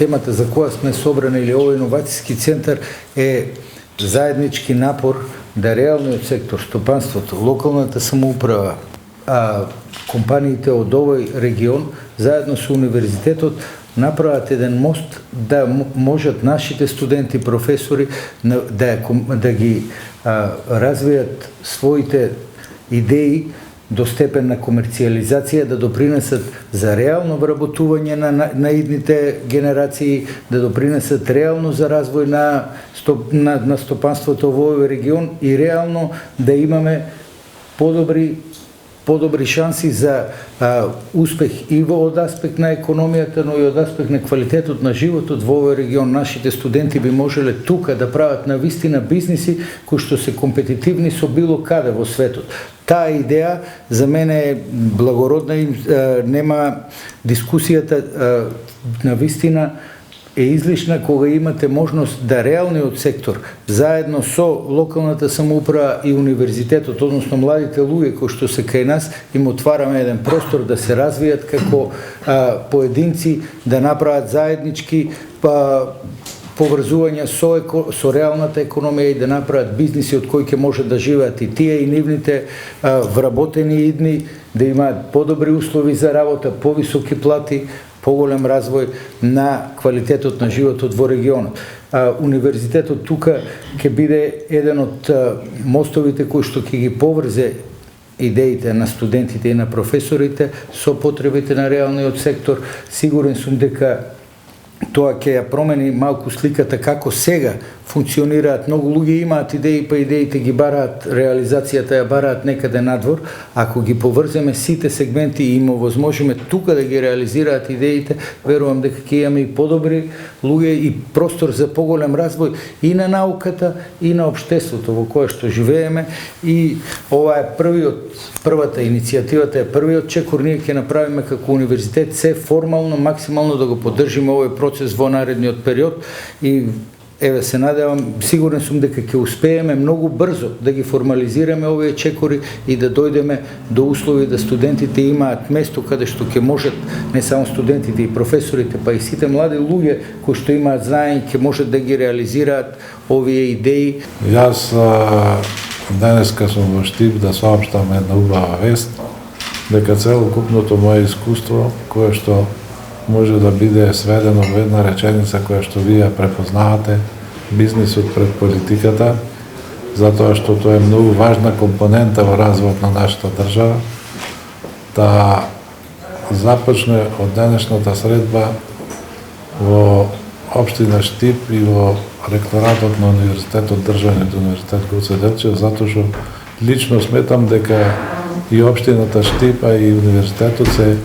темата за која сме собрани или овој иновацијски центар е заеднички напор да реалниот сектор, стопанството, локалната самоуправа, компаниите од овој регион, заедно со универзитетот, направат еден мост да можат нашите студенти, професори да ги развијат своите идеи до степен на комерцијализација, да допринесат за реално вработување на идните генерации, да допринесат реално за развој на стопанството во овој регион и реално да имаме подобри шанси за успех и од аспект на економијата, но и од аспект на квалитетот на животот во овој регион. Нашите студенти би можеле тука да прават навистина бизниси кои што се компетитивни со било каде во светот. Таа идеја за мене е благородна и нема дискусијата навистина е излишна кога имате можност да реалниот сектор заедно со локалната самоуправа и универзитетот, односно младите луѓе кои што се кај нас, им отвараме еден простор да се развијат како поединци, да направат заеднички поврзувања со реалната економија и да направат бизниси од кои ќе може да живеат и тие и нивните вработени идни, да имаат подобри услови за работа, повисоки плати, поголем развој на квалитетот на животот во регионот. Универзитетот тука ќе биде еден од мостовите кои што ќе ги поврзе идеите на студентите и на професорите со потребите на реалниот сектор. Сигурен сум дека тоа ќе ја промени малку сликата како сега функционираат. Многу луѓе имаат идеи, па идеите ги бараат, реализацијата ја бараат некаде надвор. Ако ги поврземе сите сегменти и им овозможиме тука да ги реализираат идеите, верувам дека ќе имаме и подобри луѓе и простор за поголем развој и на науката и на општеството во кое што живееме. И ова е првата иницијативата е првиот чекор. Ние ќе направиме како универзитет се формално, максимално да го поддржиме овој процес во наредниот период и еве се надевам, сигурен сум дека ќе успееме многу брзо да ги формализираме овие чекори и да дојдеме до услови да студентите имаат место каде што ќе можат не само студентите и професорите, па и сите млади луѓе кои што имаат знаење ќе можат да ги реализираат овие идеи. Јас денеска сум во Штип да соопштам една убава вест, дека целокупното моје искуство, кое што може да биде сведено во една реченица која што вие препознавате, бизнисот пред политиката, затоа што тоа е многу важна компонента во развојот на нашата држава, да започне од денешната средба во општина Штип и во ректоратот на универзитетот, државниот универзитет Гоце Делчев, затоа што лично сметам дека и општината Штипа и универзитетот се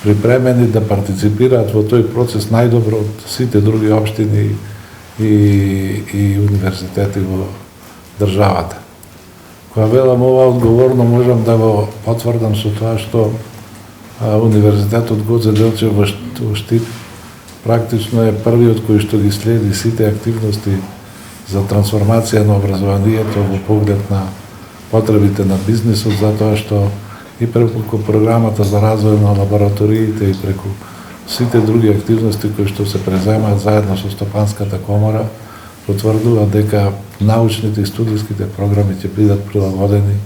припремени да партиципираат во тој процес најдобро од сите други општини и универзитети во државата. Кога велам ова одговорно, можам да го потврдам со тоа што универзитетот Гоце Делчев во Штип практично е првиот кој што ги следи сите активности за трансформација на образованието во поглед на потребите на бизнисот, затоа што и преку програмата за развој на лабораториите и преку сите други активности кои што се преземаат заедно со Стопанската комора, потврдува дека научните и студиските програми ќе бидат прилагодени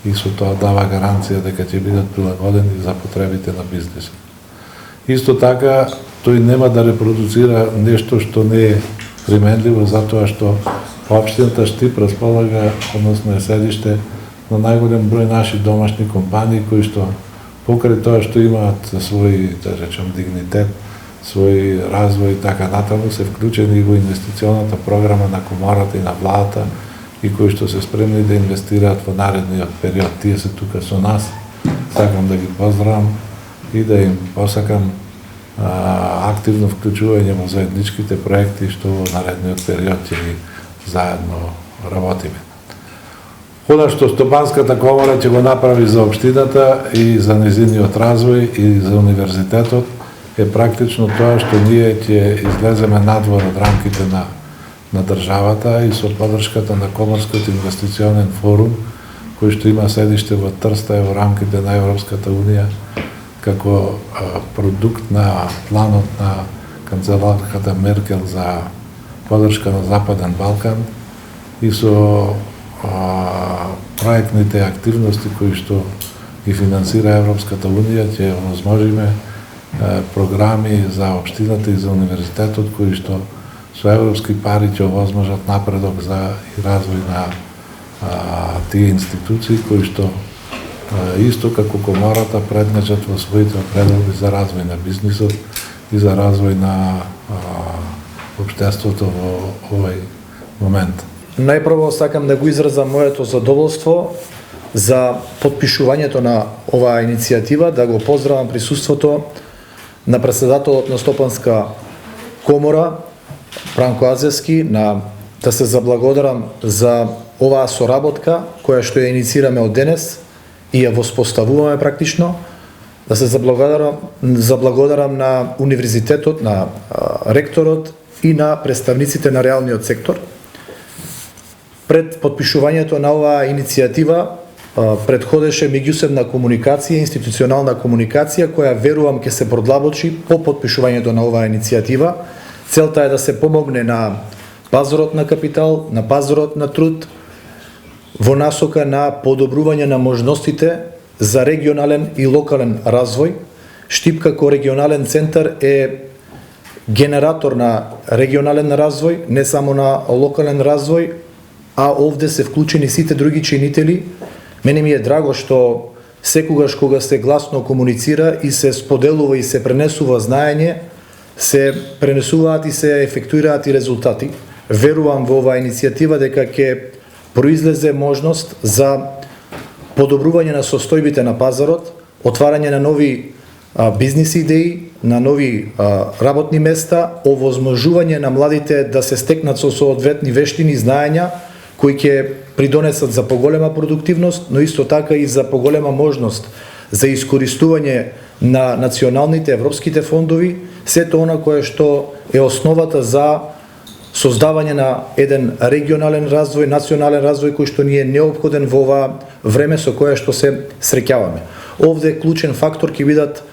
и со тоа дава гаранција дека ќе бидат прилагодени за потребите на бизнисот. Исто така, тој нема да репродуцира нешто што не е применливо, затоа што општината Штип располага, односно е седиште на најголем број наши домашни компании кои што покрај тоа што имаат свој, да речем, дигнитет, свој развој и така натаму, се вклучени и во инвестиционата програма на комората и на владата и кои што се спремни да инвестираат во наредниот период. Тие се тука со нас. Сакам да ги поздравам и да им посакам активно вклучување во заедничките проекти што во наредниот период ќе ги заедно работиме. Она што Стопанската комора ќе го направи за општината и за незиниот развој и за универзитетот е практично тоа што ние ќе излеземе надвор од рамките на државата и со поддршката на Коморскиот инвестиционен форум, кој што има седиште во Трста во рамките на Европската унија, како продукт на планот на канцеларката Меркел за поддршка на Западен Балкан и со проектните активности кои што ги финансира Европската Унија ќе овозможиме програми за општината и за универзитетот кои што со европски пари ќе овозможат напредок за и развој на тие институции кои што исто како комората преднечат во своите определби за развој на бизнисот и за развој на општеството во овој момент. Најпрво сакам да го изразам моето задоволство за потпишувањето на оваа иницијатива, да го поздравам присуството на претседателот на Стопанска комора Бранко Азевски, да се заблагодарам за оваа соработка која што ја инициираме од денес и ја воспоставуваме практично, да се заблагодарам на универзитетот, на ректорот и на представниците на реалниот сектор. Пред потпишувањето на оваа иницијатива предходеше меѓусебна комуникација, институционална комуникација која верувам ќе се продлабочи по потпишувањето на оваа иницијатива. Целта е да се помогне на пазарот на капитал, на пазарот на труд, во насока на подобрување на можностите за регионален и локален развој. Штип како регионален центар е генератор на регионален развој, не само на локален развој, а овде се вклучени сите други чинители. Мене ми е драго што секогаш кога се гласно комуницира и се споделува и се пренесува знаење, се пренесуваат и се ефектуираат и резултати. Верувам во оваа иницијатива дека ќе произлезе можност за подобрување на состојбите на пазарот, отварање на нови бизнис идеи, на нови работни места, овозможување на младите да се стекнат со соодветни вештини и знаења кои ќе придонесат за поголема продуктивност, но исто така и за поголема можност за искористување на националните европските фондови, сето она кое што е основата за создавање на еден регионален развој, национален развој кој што ни е неопходен во ова време со кое што се среќаваме. Овде клучен фактор ќе бидат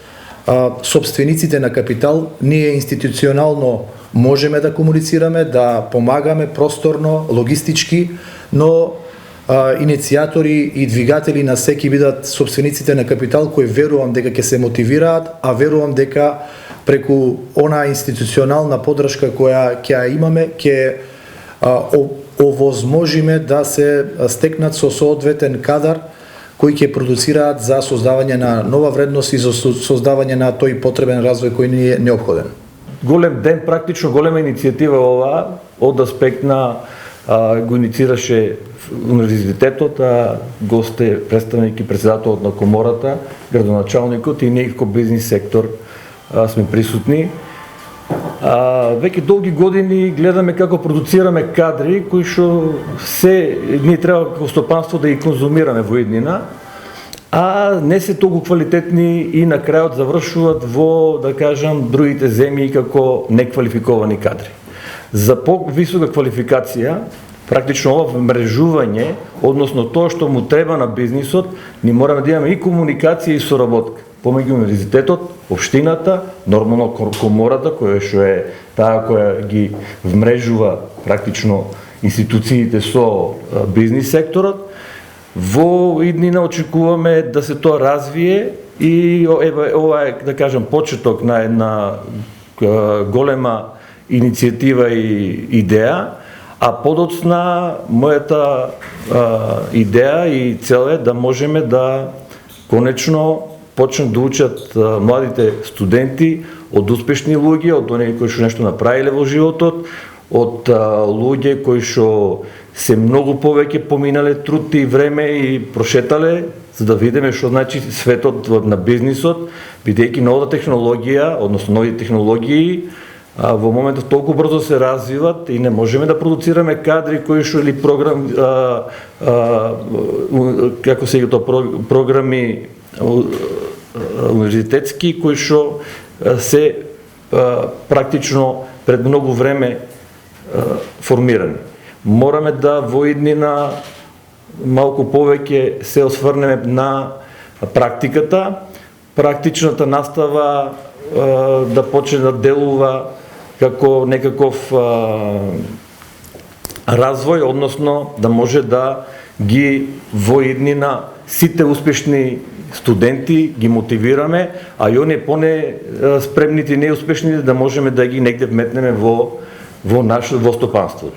собствениците на капитал. Ние институционално можеме да комуницираме, да помагаме просторно, логистички, но иницијатори и двигатели на секи бидат собствениците на капитал кои верувам дека ќе се мотивираат, а верувам дека преку она институционална поддршка која ќе ја имаме, ќе овозможиме да се стекнат со соодветен кадар кои ќе продуцираат за создавање на нова вредност и за создавање на тој потребен развој кој ни е неопходен. Голем ден, практично голема иницијатива ова од аспект на го инициираше универзитетот, гост е представник и председателот на комората, градоначалникот и ние како бизнис сектор сме присутни. Веќе долги години гледаме како продуцираме кадри кои што ние треба како стопанство да ги конзумираме во иднина, а не се толку квалитетни и на крајот завршуваат во, да кажам, другите земји како неквалификовани кадри. За повисока квалификација, практично ова мрежување, односно тоа што му треба на бизнисот, ни мораме да имаме и комуникација и соработка помеѓу универзитетот, општината, нормално комората, која што е таа која ги вмрежува практично институциите со бизнис секторот. Во иднина очекуваме да се тоа развие и ова е, да кажам, почеток на една голема иницијатива и идеја, а подоцна мојата идеја и цел е да можеме да конечно почнат да учат младите студенти од успешни луѓе, од оние кои што нешто направиле во животот, од луѓе кои што се многу повеќе поминале труд и време и прошетале, за да видиме што значи светот на бизнисот, бидејќи новата технологија, односно новите технологии, во моментот толку брзо се развиват и не можеме да продуцираме кадри кои што или како се тоа програми универзитетски кои што се практично пред многу време формирани. Мораме да во иднина малку повеќе се осврнеме на практиката, практичната настава да почне да делува како некаков развој, односно да може да ги во иднина сите успешни студенти ги мотивираме, а и оние поне спремните и неуспешните да можеме да ги негде вметнеме во стопанството.